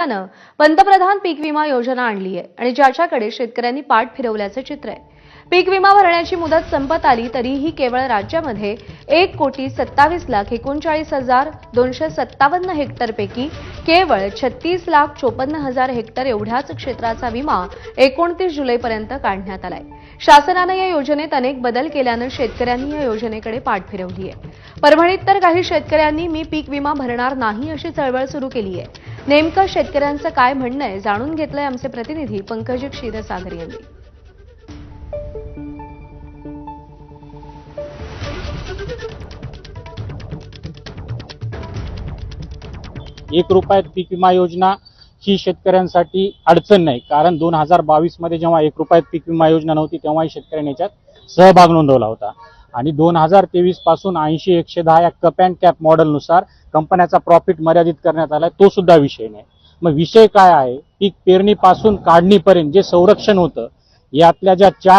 सरकारनं पंतप्रधान पीक विमा योजना आणली आहे आणि ज्याच्याकडे शेतकऱ्यांनी पाठ फिरवल्याचं चित्र आहे। पीक विमा भरण्याची मुदत संपत आली तरीही केवळ राज्यामध्ये 1,27,39,257 हेक्टरपैकी केवळ 36,54,000 हेक्टर एवढ्याच क्षेत्राचा विमा 29 जुलैपर्यंत काढण्यात आलाय। शासनाने या योजनेत अनेक बदल केल्यानं शेतकऱ्यांनी या योजनेकडे पाठ फिरवली आहे। परभणीत तर काही शेतकऱ्यांनी मी पीक विमा भरणार नाही अशी चळवळ सुरू केली आहे। नेमकं शेतकऱ्यांचं काय म्हणणं आहे जाणून घेतलंय आमचे प्रतिनिधी पंकज क्षीरसागर यांनी। 1 रुपयात पीक विमा योजना ही शेतकऱ्यांसाठी अडचण नाही, कारण 2022 मध्ये जेव्हा 1 रुपयात पीक विमा योजना नव्हती तेव्हाही शेतकऱ्यांनी याच्यात सहभाग नोंदवला होता आणि 2023 पासून 80-110 या कप अँड कॅप मॉडेलनुसार कंपन्याचा प्रॉफिट मर्यादित करण्यात आलाय, तो सुद्धा विषय नाही। मग विषय काय आहे, पीक पेरणीपासून काढणीपर्यंत जे संरक्षण होतं यातल्या ज्या 4